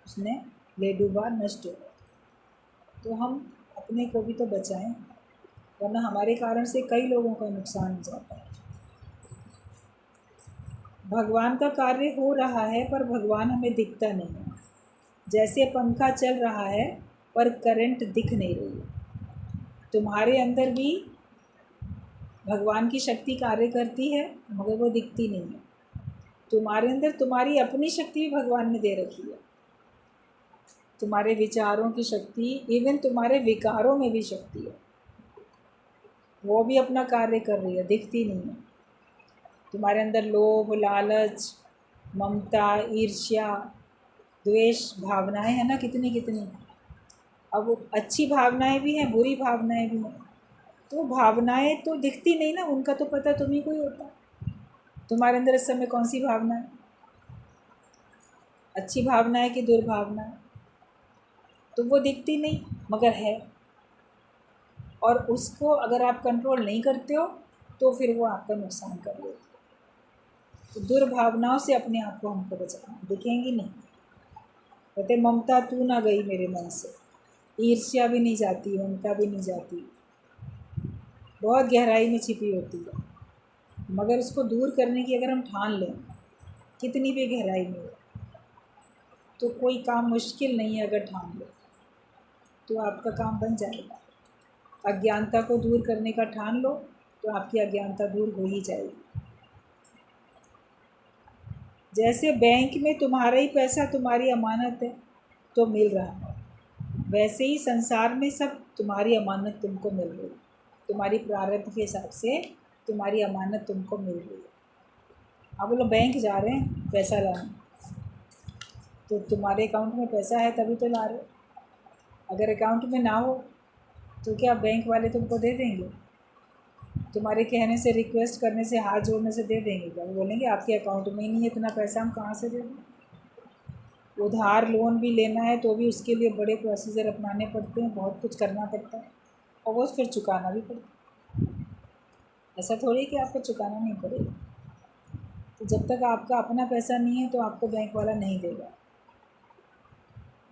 उसने ले डूबा, नष्ट हो गया। तो हम अपने को भी तो बचाएं, वरना हमारे कारण से कई लोगों का नुकसान हो जाता है। भगवान का कार्य हो रहा है पर भगवान हमें दिखता नहीं है। जैसे पंखा चल रहा है पर करंट दिख नहीं रही है। तुम्हारे अंदर भी भगवान की शक्ति कार्य करती है मगर वो दिखती नहीं है। तुम्हारे अंदर तुम्हारी अपनी शक्ति भी भगवान ने दे रखी है, तुम्हारे विचारों की शक्ति, इवन तुम्हारे विकारों में भी शक्ति है, वो भी अपना कार्य कर रही है, दिखती नहीं है। तुम्हारे अंदर लोभ, लालच, ममता, ईर्ष्या, द्वेष भावनाएं हैं ना, कितनी कितनी। अब अच्छी भावनाएं भी हैं, बुरी भावनाएं भी हैं। तो भावनाएं तो दिखती नहीं ना, उनका तो पता तुम्हीं को ही होता। तुम्हारे अंदर इस समय कौन सी भावना है, अच्छी भावना है कि दुर्भावना है, तो वो दिखती नहीं मगर है। और उसको अगर आप कंट्रोल नहीं करते हो तो फिर वो आपका नुकसान कर लेती है। तो दुर्भावनाओं से अपने आप को हमको बचाना, दिखेंगी नहीं। कहते ममता तू ना गई मेरे मन से, ईर्ष्या भी नहीं जाती, ममता भी नहीं जाती, बहुत गहराई में छिपी होती है। मगर उसको दूर करने की अगर हम ठान लें, कितनी भी गहराई में हो, तो कोई काम मुश्किल नहीं है। अगर ठान लो तो आपका काम बन जाएगा। अज्ञानता को दूर करने का ठान लो तो आपकी अज्ञानता दूर हो ही जाएगी। जैसे बैंक में तुम्हारा ही पैसा तुम्हारी अमानत है तो मिल रहा है, वैसे ही संसार में सब तुम्हारी अमानत तुमको मिल रही है। तुम्हारी प्रारब्ध के हिसाब से तुम्हारी अमानत तुमको मिल रही है। अब लोग बैंक जा रहे हैं पैसा लाने, तो तुम्हारे अकाउंट में पैसा है तभी तो ला रहे हो। अगर अकाउंट में ना हो तो क्या बैंक वाले तुमको दे देंगे? तुम्हारे कहने से, रिक्वेस्ट करने से, हाथ जोड़ने से दे देंगे क्या? वो बोलेंगे आपके अकाउंट में ही नहीं है इतना पैसा, हम कहाँ से दे दें। उधार लोन भी लेना है तो भी उसके लिए बड़े प्रोसीजर अपनाने पड़ते हैं, बहुत कुछ करना पड़ता है और वो फिर चुकाना भी पड़ता है। ऐसा थोड़ी कि आपको चुकाना नहीं पड़ेगा। तो जब तक आपका अपना पैसा नहीं है तो आपको बैंक वाला नहीं देगा।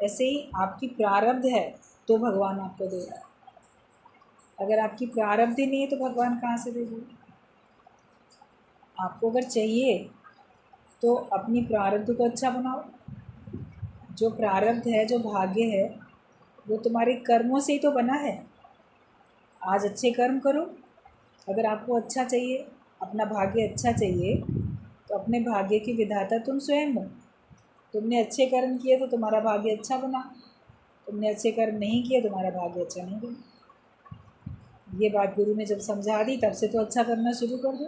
ऐसे ही आपकी प्रारब्ध है तो भगवान आपको देगा। अगर आपकी प्रारब्ध ही नहीं है तो भगवान कहाँ से देगा? आपको अगर चाहिए तो अपनी प्रारब्ध को अच्छा बनाओ। जो प्रारब्ध है, जो भाग्य है, वो तुम्हारे कर्मों से ही तो बना है। आज अच्छे कर्म करो। अगर आपको अच्छा चाहिए, अपना भाग्य अच्छा चाहिए, तो अपने भाग्य की विधाता तुम स्वयं हो। तुमने अच्छे कर्म किए तो तुम्हारा भाग्य अच्छा बना, तुमने अच्छे कर्म नहीं किए तुम्हारा भाग्य अच्छा नहीं बना। ये बात गुरु ने जब समझा दी तब से तो अच्छा करना शुरू कर दो।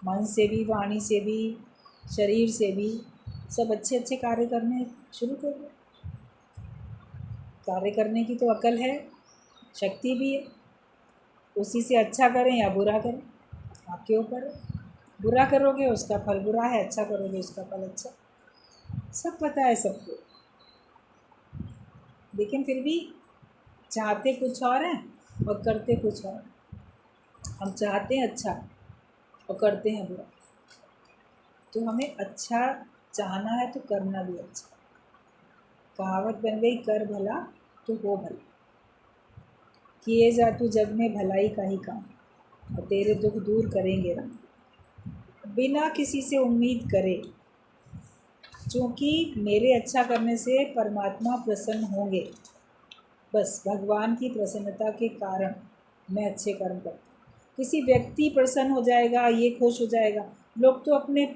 मन से भी, वाणी से भी, शरीर से भी, सब अच्छे अच्छे कार्य करने शुरू कर दो। कार्य करने की तो अकल है, शक्ति भी है। उसी से अच्छा करें या बुरा करें आपके ऊपर है। बुरा करोगे उसका फल बुरा है, अच्छा करोगे उसका फल अच्छा। सब पता है सबको, लेकिन फिर भी चाहते कुछ और हैं और करते कुछ और। हम चाहते हैं अच्छा और करते हैं बुरा। तो हमें अच्छा चाहना है तो करना भी अच्छा। कहावत बन गई, कर भला तो हो भला। किए जा तू जग में भलाई का ही काम, और तेरे दुख दूर करेंगे राम। बिना किसी से उम्मीद करे, क्योंकि मेरे अच्छा करने से परमात्मा प्रसन्न होंगे। बस भगवान की प्रसन्नता के कारण मैं अच्छे कर्म करता हूँ। किसी व्यक्ति प्रसन्न हो जाएगा, ये खुश हो जाएगा। लोग तो अपने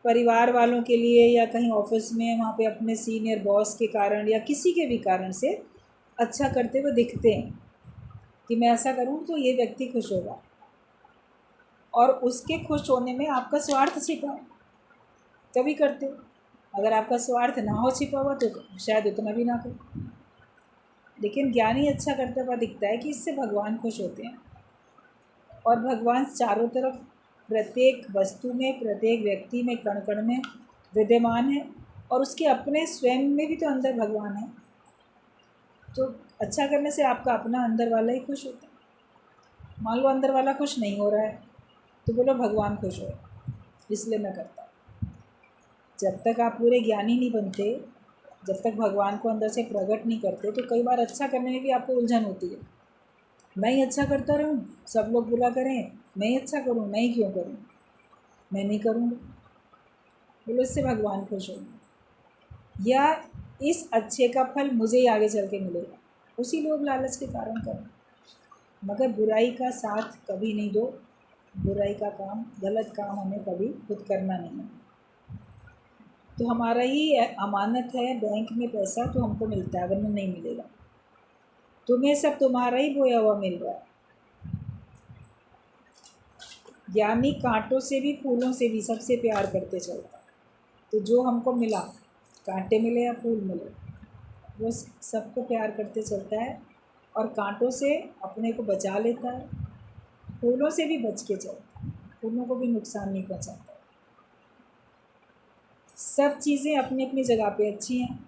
परिवार वालों के लिए या कहीं ऑफिस में वहाँ पे अपने सीनियर बॉस के कारण या किसी के भी कारण से अच्छा करते हुए दिखते हैं कि मैं ऐसा करूँ तो ये व्यक्ति खुश होगा, और उसके खुश होने में आपका स्वार्थ छिपा है तभी करते हो। अगर आपका स्वार्थ ना हो छिपा हुआ तो शायद उतना भी ना करो। लेकिन ज्ञानी अच्छा करता हुआ दिखता है कि इससे भगवान खुश होते हैं, और भगवान चारों तरफ प्रत्येक वस्तु में, प्रत्येक व्यक्ति में, कण कण में विद्यमान है, और उसके अपने स्वयं में भी तो अंदर भगवान है। तो अच्छा करने से आपका अपना अंदर वाला ही खुश होता है। मान लो अंदर वाला खुश नहीं हो रहा है, तो बोलो भगवान खुश हो, इसलिए मैं करता हूँ। जब तक आप पूरे ज्ञानी नहीं बनते, जब तक भगवान को अंदर से प्रकट नहीं करते, तो कई बार अच्छा करने में भी आपको उलझन होती है। मैं ही अच्छा करता रहूँ, सब लोग बुरा करें, मैं ही अच्छा करूँ, मैं ही क्यों करूँ, मैं नहीं करूँगा। बोलो इससे भगवान खुश होंगे, या इस अच्छे का फल मुझे ही आगे चल के मिलेगा, उसी लोभ लालच के कारण करें। मगर बुराई का साथ कभी नहीं दो, बुराई का काम, गलत काम हमें कभी खुद करना नहीं है। तो हमारा ही अमानत है बैंक में पैसा, तो हमको मिलता है, वरना नहीं मिलेगा। तुम्हें सब तुम्हारा ही बोया हुआ मिल रहा है। ज्ञानी कांटों से भी, फूलों से भी, सबसे प्यार करते चलता है। तो जो हमको मिला, कांटे मिले या फूल मिले, वो सबको प्यार करते चलता है, और कांटों से अपने को बचा लेता है, फूलों से भी बच के चलता है, फूलों को भी नुकसान नहीं पहुंचाता। सब चीज़ें अपनी अपनी जगह पे अच्छी हैं।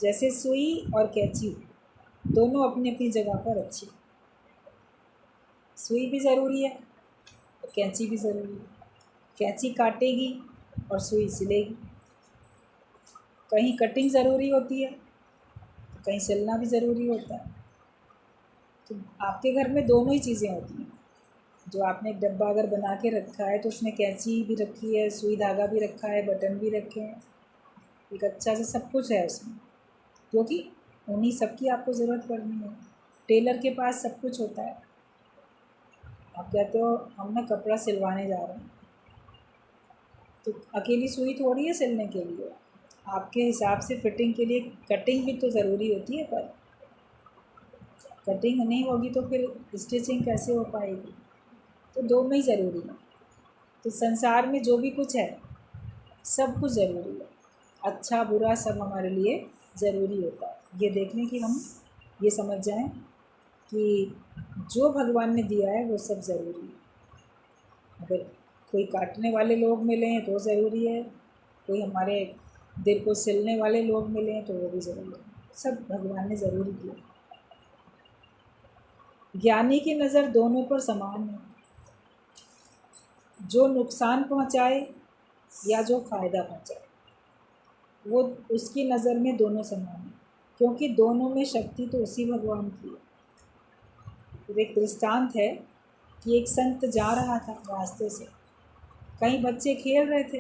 जैसे सुई और कैंची दोनों अपनी अपनी जगह पर अच्छी। सुई भी ज़रूरी है और कैंची भी ज़रूरी है। कैंची काटेगी और सुई सिलेगी। कहीं कटिंग ज़रूरी होती है, तो कहीं सिलना भी ज़रूरी होता है। तो आपके घर में दोनों ही चीज़ें होती हैं। जो आपने एक डब्बा अगर बना के रखा है, तो उसमें कैंची भी रखी है, सुई धागा भी रखा है, बटन भी रखे हैं, एक अच्छा से सब कुछ है उसमें, क्योंकि उन्हीं सब की आपको ज़रूरत पड़नी है। टेलर के पास सब कुछ होता है। आप कहते हो हम ना कपड़ा सिलवाने जा रहे हैं, तो अकेली सुई थोड़ी है सिलने के लिए, आपके हिसाब से फिटिंग के लिए कटिंग भी तो ज़रूरी होती है। पर कटिंग नहीं होगी तो फिर स्टिचिंग कैसे हो पाएगी। तो दोनों ही ज़रूरी है। तो संसार में जो भी कुछ है, सब कुछ ज़रूरी है। अच्छा बुरा सब हमारे लिए ज़रूरी होता है। ये देखने की हम ये समझ जाएं कि जो भगवान ने दिया है वो सब ज़रूरी है। अगर कोई काटने वाले लोग मिले हैं तो ज़रूरी है, कोई हमारे दिल को सिलने वाले लोग मिले हैं तो वो भी ज़रूरी है। सब भगवान ने ज़रूरी किया। ज्ञानी की नज़र दोनों पर समान है। जो नुकसान पहुंचाए या जो फ़ायदा पहुंचाए, वो उसकी नज़र में दोनों समान है, क्योंकि दोनों में शक्ति तो उसी भगवान की है। तो एक दृष्टांत है कि एक संत जा रहा था रास्ते से, कई बच्चे खेल रहे थे।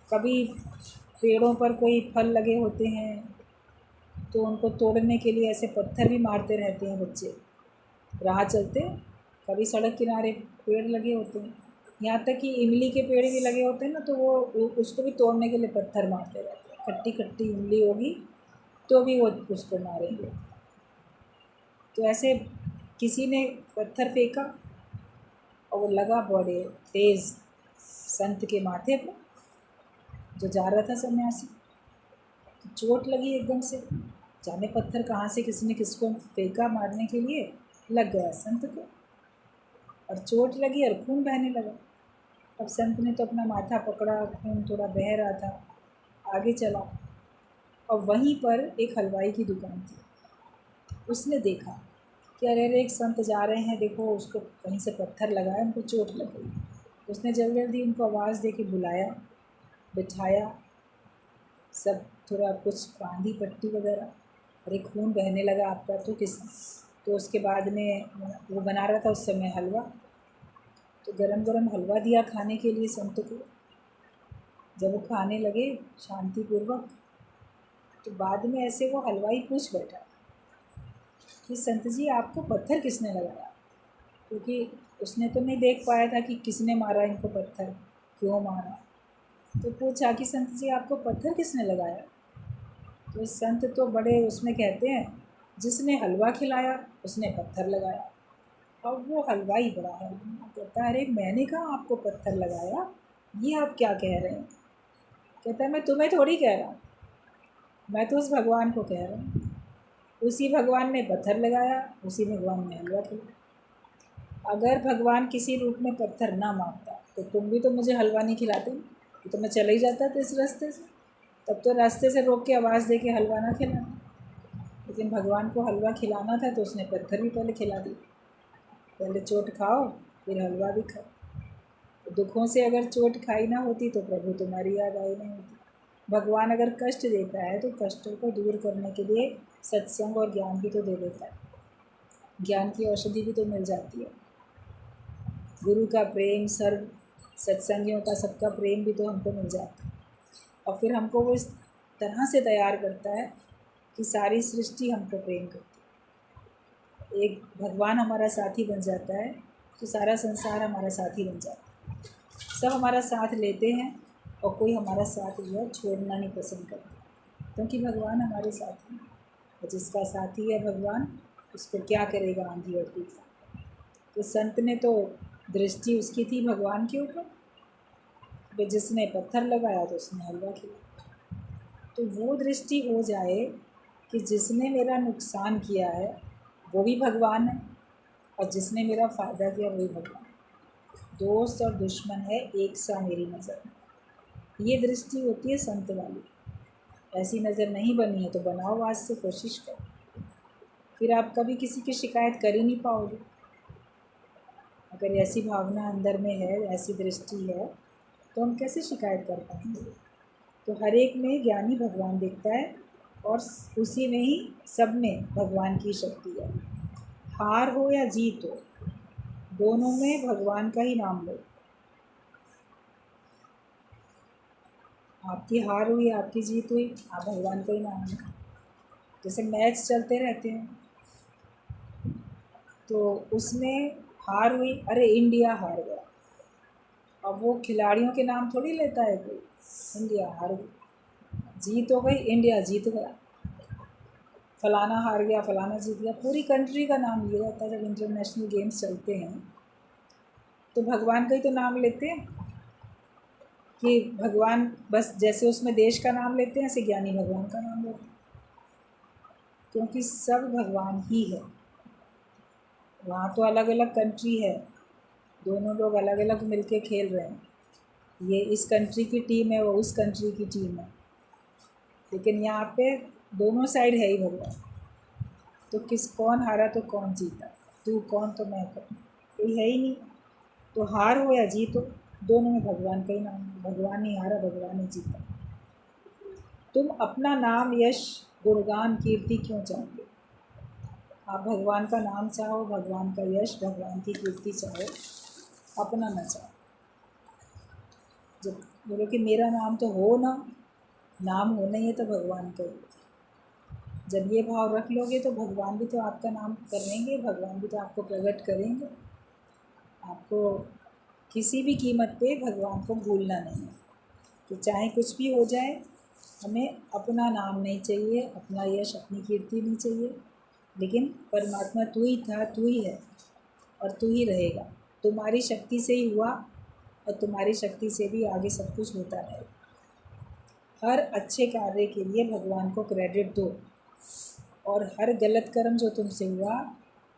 कभी पेड़ों पर कोई फल लगे होते हैं तो उनको तोड़ने के लिए ऐसे पत्थर भी मारते रहते हैं बच्चे राह चलते। कभी सड़क किनारे पेड़ लगे होते हैं, यहाँ तक कि इमली के पेड़ भी लगे होते हैं ना, तो वो उसको भी तोड़ने के लिए पत्थर मारते रहते हैं। खट्टी खट्टी इमली होगी तो भी वो उसको मारेंगे। तो ऐसे किसी ने पत्थर फेंका और वो लगा बड़े तेज़ संत के माथे पर, जो जा रहा था सन्यासी। तो चोट लगी एकदम से, जाने पत्थर कहाँ से किसी ने किसको फेंका मारने के लिए, लग गया संत को, और चोट लगी और खून बहने लगा। अब संत ने तो अपना माथा पकड़ा, खून थोड़ा बह रहा था, आगे चला। और वहीं पर एक हलवाई की दुकान थी। उसने देखा कि अरे अरे एक संत जा रहे हैं, देखो उसको कहीं से पत्थर लगा है, उनको चोट लग गई। उसने जल्दी जल्दी उनको आवाज़ दे के बुलाया, बिठाया, सब थोड़ा कुछ बांधी पट्टी वगैरह। अरे खून बहने लगा आपका तो उसके बाद में वो बना रहा था उस समय हलवा, तो गरम गरम हलवा दिया खाने के लिए संत को। जब वो खाने लगे शांतिपूर्वक, तो बाद में ऐसे वो हलवाई पूछ बैठा कि संत जी आपको पत्थर किसने लगाया, क्योंकि उसने तो नहीं देख पाया था कि किसने मारा इनको पत्थर, क्यों मारा। तो पूछा कि संत जी आपको पत्थर किसने लगाया। तो संत तो बड़े उसमें कहते हैं, जिसने हलवा खिलाया उसने पत्थर लगाया। अब वो हलवाई बड़ा है, कहता है अरे मैंने कहा आपको पत्थर लगाया, ये आप क्या कह रहे हैं। कहता है मैं तुम्हें थोड़ी कह रहा हूँ, मैं तो उस भगवान को कह रहा हूँ। उसी भगवान ने पत्थर लगाया, उसी भगवान ने हलवा खिलाया। अगर भगवान किसी रूप में पत्थर ना मारता तो तुम भी तो मुझे हलवा नहीं खिलाते, तो मैं चला ही जाता था इस रास्ते से। तब तो रास्ते से रोक के आवाज़ दे के हलवा ना खिलाना, लेकिन भगवान को हलवा खिलाना था तो उसने पत्थर भी पहले खिला दी। पहले चोट खाओ फिर हलवा भी खाओ। तो दुखों से अगर चोट खाई ना होती तो प्रभु तुम्हारी याद आई नहीं होती। भगवान अगर कष्ट देता है तो कष्टों को दूर करने के लिए सत्संग और ज्ञान भी तो दे देता है, ज्ञान की औषधि भी तो मिल जाती है। गुरु का प्रेम, सर्व सत्संगियों का सबका प्रेम भी तो हमको मिल जाता है, और फिर हमको वो इस तरह से तैयार करता है कि सारी सृष्टि हमको प्रेम करती है। एक भगवान हमारा साथी बन जाता है तो सारा संसार हमारा साथी बन जाता है। सब हमारा साथ लेते हैं और कोई हमारा साथ जो है छोड़ना नहीं पसंद करता, क्योंकि भगवान हमारे साथी हैं। और जिसका साथी है भगवान, उसको क्या करेगा आंधी और तूफान। तो संत ने तो दृष्टि उसकी थी भगवान के ऊपर, तो जिसने पत्थर लगाया तो उसने हलवा खिलाया। तो वो दृष्टि हो जाए कि जिसने मेरा नुकसान किया है वो भी भगवान है और जिसने मेरा फ़ायदा किया वही भगवान। दोस्त और दुश्मन है एक सा मेरी नज़र में, ये दृष्टि होती है संत वाली। ऐसी नज़र नहीं बनी है तो बनाओ, आज से कोशिश करो, फिर आप कभी किसी की शिकायत कर ही नहीं पाओगे। अगर ऐसी भावना अंदर में है, ऐसी दृष्टि है, तो हम कैसे शिकायत कर पाएंगे। तो हर एक में ज्ञानी भगवान दिखता है और उसी में ही सब में भगवान की शक्ति है। हार हो या जीत हो, दोनों में भगवान का ही नाम लो। आपकी हार हुई, आपकी जीत हुई, आप भगवान का ही नाम लो। जैसे मैच चलते रहते हैं तो उसमें हार हुई, अरे इंडिया हार गया, अब वो खिलाड़ियों के नाम थोड़ी लेता है कोई, इंडिया हार गई। जीत हो गई, इंडिया जीत गया, फलाना हार गया, फलाना जीत गया, पूरी कंट्री का नाम लिया जाता है। जब इंटरनेशनल गेम्स चलते हैं तो भगवान का ही तो नाम लेते हैं कि भगवान, बस जैसे उसमें देश का नाम लेते हैं ऐसे ज्ञानी भगवान का नाम लेते हैं, क्योंकि सब भगवान ही है। वहाँ तो अलग अलग कंट्री है, दोनों लोग अलग अलग मिलके खेल रहे हैं, ये इस कंट्री की टीम है, वो उस कंट्री की टीम है, लेकिन यहाँ पे दोनों साइड है ही भगवान। तो कौन हारा तो कौन जीता, तू कौन तो मैं कौन, कोई है ही नहीं। तो हार हो या जीत हो, दोनों में भगवान का ही नाम है। भगवान ही हारा, भगवान ही जीता। तुम अपना नाम, यश, गुणगान, कीर्ति क्यों चाहते? आप भगवान का नाम चाहो, भगवान का यश, भगवान की कीर्ति चाहो, अपना ना चाहो। जब बोलो कि मेरा नाम तो हो ना, नाम हो नहीं है तो भगवान का ही। जब ये भाव रख लोगे तो भगवान भी तो आपका नाम करेंगे, भगवान भी तो आपको प्रकट करेंगे। आपको किसी भी कीमत पे भगवान को भूलना नहीं है कि चाहे कुछ भी हो जाए, हमें अपना नाम नहीं चाहिए, अपना यश, अपनी कीर्ति नहीं चाहिए, लेकिन परमात्मा तू ही था, तू ही है और तू ही रहेगा। तुम्हारी शक्ति से ही हुआ और तुम्हारी शक्ति से भी आगे सब कुछ होता रहेगा। हर अच्छे कार्य के लिए भगवान को क्रेडिट दो और हर गलत कर्म जो तुमसे हुआ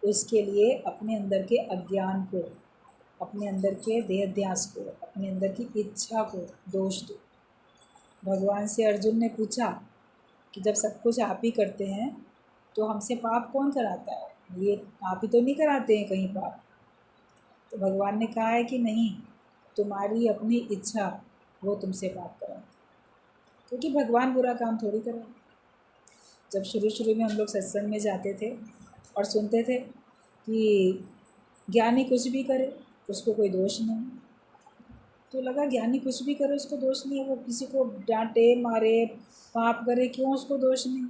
उसके लिए अपने अंदर के अज्ञान को, अपने अंदर के देहाध्यास को, अपने अंदर की इच्छा को दोष दो। भगवान से अर्जुन ने पूछा कि जब सब कुछ आप ही करते हैं तो हमसे पाप कौन कराता है, ये आप ही तो नहीं कराते हैं कहीं पाप। तो भगवान ने कहा है कि नहीं, तुम्हारी अपनी इच्छा वो तुमसे पाप कराती, क्योंकि भगवान बुरा काम थोड़ी कराए। जब शुरू शुरू में हम लोग सत्संग में जाते थे और सुनते थे कि ज्ञानी कुछ भी करे उसको कोई दोष नहीं, तो लगा ज्ञानी कुछ भी करे उसको दोष नहीं है, वो किसी को डांटे मारे पाप करे क्यों उसको दोष नहीं।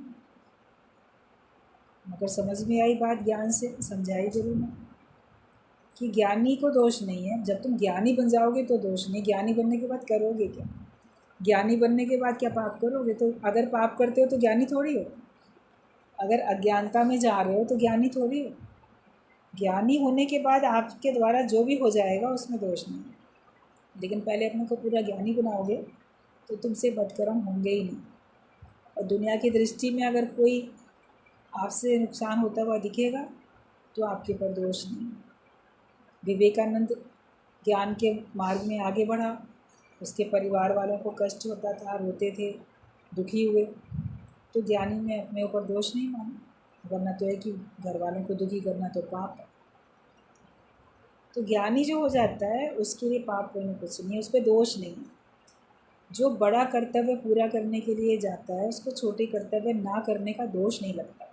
मगर समझ में आई बात, ज्ञान से समझाई गुरु ने कि ज्ञानी को दोष नहीं है। जब तुम ज्ञानी बन जाओगे तो दोष नहीं, ज्ञानी बनने के बाद करोगे क्या, ज्ञानी बनने के बाद क्या पाप करोगे? तो अगर पाप करते हो तो ज्ञानी थोड़ी हो, अगर अज्ञानता में जा रहे हो तो ज्ञानी थोड़ी हो। ज्ञानी होने के बाद आपके द्वारा जो भी हो जाएगा उसमें दोष नहीं है, लेकिन पहले अपने को पूरा ज्ञानी बनाओगे तो तुमसे बदकर्म होंगे ही नहीं। और दुनिया की दृष्टि में अगर कोई आपसे नुकसान होता हुआ दिखेगा तो आपके ऊपर दोष नहीं। विवेकानंद ज्ञान के मार्ग में आगे बढ़ा, उसके परिवार वालों को कष्ट होता था, रोते थे, दुखी हुए, तो ज्ञानी ने अपने ऊपर दोष नहीं माना, वरना तो है कि घर वालों को दुखी करना तो पाप है। तो ज्ञानी जो हो जाता है उसके लिए पाप पुण्य कुछ नहीं है, उस पर दोष नहीं है। जो बड़ा कर्तव्य पूरा करने के लिए जाता है उसको छोटे कर्तव्य ना करने का दोष नहीं लगता।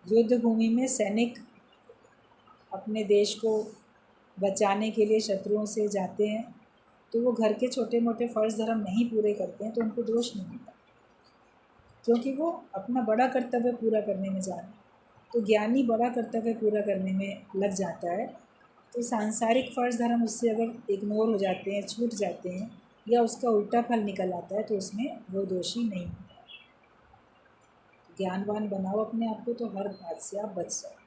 युद्ध भूमि में सैनिक अपने देश को बचाने के लिए शत्रुओं से जाते हैं, तो वो घर के छोटे मोटे फ़र्ज़ धर्म नहीं पूरे करते हैं तो उनको दोष नहीं मिलता, क्योंकि वो अपना बड़ा कर्तव्य पूरा करने में जा रहे हैं। तो ज्ञानी बड़ा कर्तव्य पूरा करने में लग जाता है, तो सांसारिक फ़र्ज़ धर्म उससे अगर इग्नोर हो जाते हैं, छूट जाते हैं, या उसका उल्टा फल निकल आता है, तो उसमें वो दोषी नहीं होता। ज्ञानवान बनाओ अपने आप को, तो हर बात से आप बच जाओ।